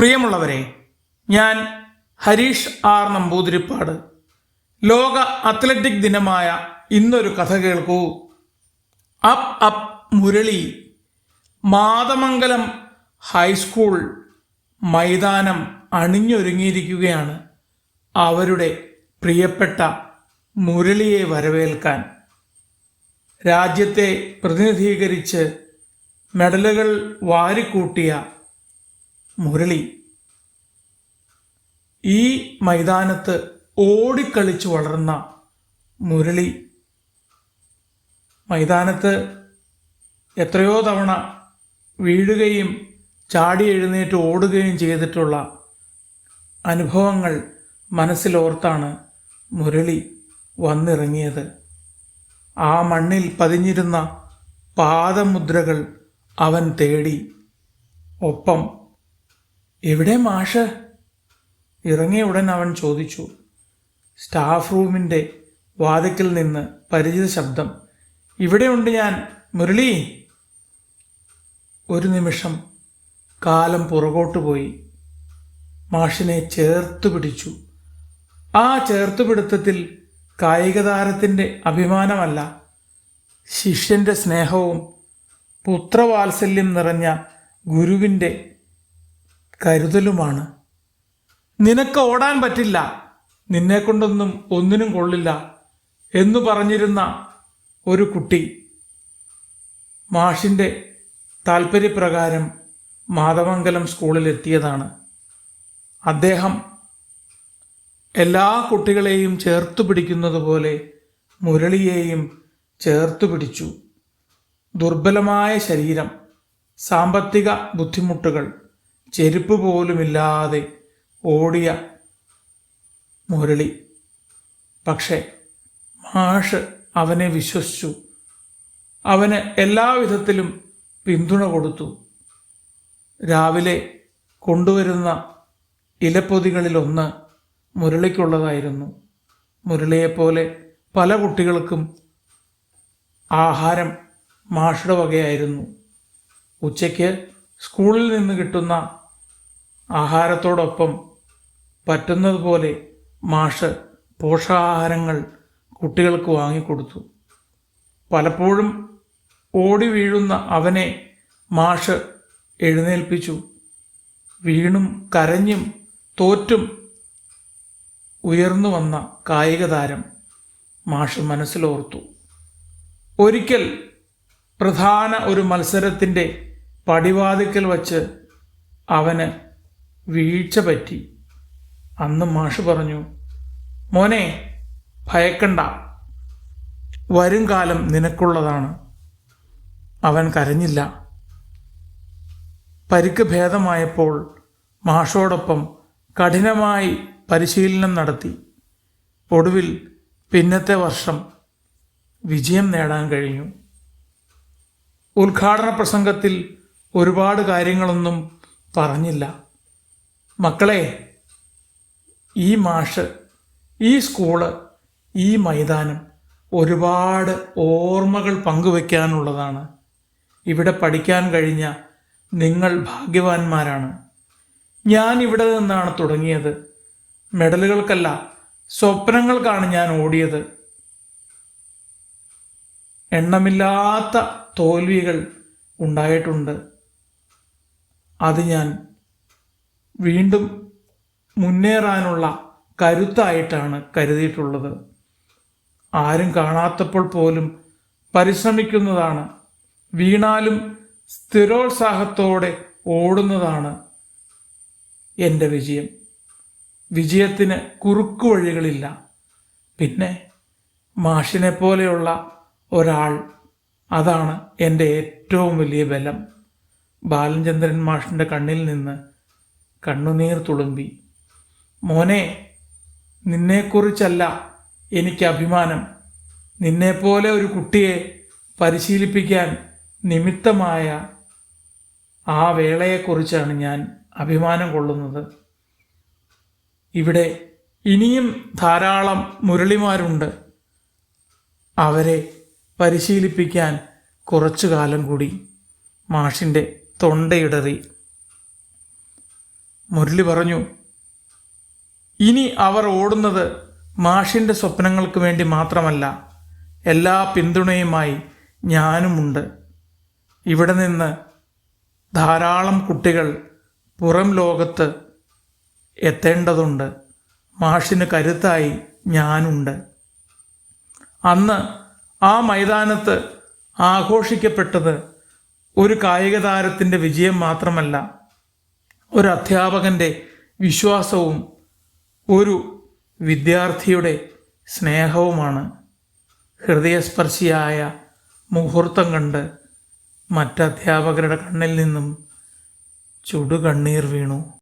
പ്രിയമുള്ളവരെ, ഞാൻ ഹരീഷ് ആർ നമ്പൂതിരിപ്പാട്. ലോക അത്ലറ്റിക് ദിനമായ ഇന്നൊരു കഥ കേൾക്കൂ. Up up Murali. Mathamangalam high school മൈതാനം അണിഞ്ഞൊരുങ്ങിയിരിക്കുകയാണ് അവരുടെ പ്രിയപ്പെട്ട മുരളിയെ വരവേൽക്കാൻ. രാജ്യത്തെ പ്രതിനിധീകരിച്ച് മെഡലുകൾ വാരിക്കൂട്ടിയ മുരളി ഈ മൈതാനത്ത് ഓടിക്കളിച്ചു വളർന്ന മുരളി മൈതാനത്ത് എത്രയോ തവണ വീഴുകയും ചാടി എഴുന്നേറ്റ് ഓടുകയും ചെയ്തിട്ടുള്ള അനുഭവങ്ങൾ മനസ്സിലോർത്താണ് മുരളി വന്നിറങ്ങിയത്. ആ മണ്ണിൽ പതിഞ്ഞിരുന്ന പാദമുദ്രകൾ അവൻ തേടി. ഒപ്പം എവിടെ മാഷ്? ഇറങ്ങിയ ഉടൻ അവൻ ചോദിച്ചു. സ്റ്റാഫ് റൂമിൻ്റെ വാതിക്കൽ നിന്ന് പരിചിത ശബ്ദം. ഇവിടെയുണ്ട് ഞാൻ മുരളി. ഒരു നിമിഷം കാലം പുറകോട്ട് പോയി. മാഷിനെ ചേർത്തു പിടിച്ചു. ആ ചേർത്തുപിടുത്തത്തിൽ കായിക താരത്തിൻ്റെ അഭിമാനമല്ല, ശിഷ്യൻ്റെ സ്നേഹവും പുത്രവാത്സല്യം നിറഞ്ഞ ഗുരുവിൻ്റെ കരുതലുമാണ്. നിനക്ക് ഓടാൻ പറ്റില്ല, നിന്നെക്കൊണ്ടൊന്നും ഒന്നിനും കൊള്ളില്ല എന്നു പറഞ്ഞിരുന്ന ഒരു കുട്ടി മാഷിൻ്റെ താൽപ്പര്യപ്രകാരം മാതമംഗലം സ്കൂളിലെത്തിയതാണ്. അദ്ദേഹം എല്ലാ കുട്ടികളെയും ചേർത്തു പിടിക്കുന്നത് പോലെ മുരളിയെയും ചേർത്തു പിടിച്ചു. ദുർബലമായ ശരീരം, സാമ്പത്തിക ബുദ്ധിമുട്ടുകൾ, ചെരുപ്പ് പോലുമില്ലാതെ ഓടിയ മുരളി. പക്ഷേ മാഷ് അവനെ വിശ്വസിച്ചു. അവന് എല്ലാവിധത്തിലും പിന്തുണ കൊടുത്തു. രാവിലെ കൊണ്ടുവരുന്ന ഇലപ്പൊതികളിലൊന്ന് മുരളിക്കുള്ളതായിരുന്നു. മുരളിയെപ്പോലെ പല കുട്ടികൾക്കും ആഹാരം മാഷുടെ വകയായിരുന്നു. ഉച്ചയ്ക്ക് സ്കൂളിൽ നിന്ന് കിട്ടുന്ന ആഹാരത്തോടൊപ്പം പറ്റുന്നതുപോലെ മാഷ് പോഷകാഹാരങ്ങൾ കുട്ടികൾക്ക് വാങ്ങിക്കൊടുത്തു. പലപ്പോഴും ഓടി വീഴുന്ന അവനെ മാഷ് എഴുന്നേൽപ്പിച്ചു. വീണും കരഞ്ഞും തോറ്റും ഉയർന്നു വന്ന കായിക താരം മാഷ് മനസ്സിലോർത്തു. ഒരിക്കൽ പ്രധാന ഒരു മത്സരത്തിൻ്റെ പടിവാതിക്കൽ വച്ച് അവന് വീഴ്ച പറ്റി. അന്ന് മാഷ് പറഞ്ഞു, മോനെ ഭയക്കണ്ട, വരും കാലം നിനക്കുള്ളതാണ്. അവൻ കരഞ്ഞില്ല. പരിക്ക് ഭേദമായപ്പോൾ മാഷോടൊപ്പം കഠിനമായി പരിശീലനം നടത്തി. ഒടുവിൽ പിന്നത്തെ വർഷം വിജയം നേടാൻ കഴിഞ്ഞു. ഉദ്ഘാടന പ്രസംഗത്തിൽ ഒരുപാട് കാര്യങ്ങളൊന്നും പറഞ്ഞില്ല. മക്കളെ, ഈ മാഷ്, ഈ സ്കൂള്, ഈ മൈതാനം ഒരുപാട് ഓർമ്മകൾ പങ്കുവെക്കാനുള്ളതാണ്. ഇവിടെ പഠിക്കാൻ കഴിഞ്ഞ നിങ്ങൾ ഭാഗ്യവാന്മാരാണ്. ഞാൻ ഇവിടെ നിന്നാണ് തുടങ്ങിയത്. മെഡലുകൾക്കല്ല, സ്വപ്നങ്ങൾക്കാണ് ഞാൻ ഓടിയത്. എണ്ണമില്ലാത്ത തോൽവികൾ ഉണ്ടായിട്ടുണ്ട്. അത് ഞാൻ വീണ്ടും മുന്നേറാനുള്ള കരുത്തായിട്ടാണ് കരുതിയിട്ടുള്ളത്. ആരും കാണാത്തപ്പോൾ പോലും പരിശ്രമിക്കുന്നതാണ്, വീണാലും സ്ഥിരോത്സാഹത്തോടെ ഓടുന്നതാണ് എൻ്റെ വിജയം. വിജയത്തിന് കുറുക്കു വഴികളില്ല. പിന്നെ മാഷിനെ പോലെയുള്ള ഒരാൾ, അതാണ് എൻ്റെ ഏറ്റവും വലിയ ബലം. ബാലചന്ദ്രൻ മാഷിൻ്റെ കണ്ണിൽ നിന്ന് കണ്ണുനീർ തുളുമ്പി. മോനെ, നിന്നെക്കുറിച്ചല്ല എനിക്ക് അഭിമാനം, നിന്നെപ്പോലെ ഒരു കുട്ടിയെ പരിശീലിപ്പിക്കാൻ നിമിത്തമായ ആ വേളയെക്കുറിച്ചാണ് ഞാൻ അഭിമാനം കൊള്ളുന്നത്. ഇവിടെ ഇനിയും ധാരാളം മുരളിമാരുണ്ട്. അവരെ പരിശീലിപ്പിക്കാൻ കുറച്ചു കാലം കൂടി. മാഷിൻ്റെ തൊണ്ടയിടറി. മുരളി പറഞ്ഞു, ഇനി അവർ ഓടുന്നത് മാഷിൻ്റെ സ്വപ്നങ്ങൾക്ക് വേണ്ടി മാത്രമല്ല, എല്ലാ പിന്തുണയുമായി ഞാനുമുണ്ട്. ഇവിടെ നിന്ന് ധാരാളം കുട്ടികൾ പുറം ലോകത്ത് എത്തേണ്ടതുണ്ട്. മാഷിന് കരുത്തായി ഞാനുണ്ട്. അന്ന് ആ മൈതാനത്ത് ആഘോഷിക്കപ്പെട്ടത് ഒരു കായിക താരത്തിൻ്റെ വിജയം മാത്രമല്ല, ഒരു അധ്യാപകൻ്റെ വിശ്വാസവും ഒരു വിദ്യാർത്ഥിയുടെ സ്നേഹവുമാണ്. ഹൃദയസ്പർശിയായ മുഹൂർത്തം കണ്ട് മറ്റധ്യാപകരുടെ കണ്ണിൽ നിന്നും ചുടുകണ്ണീർ വീണു.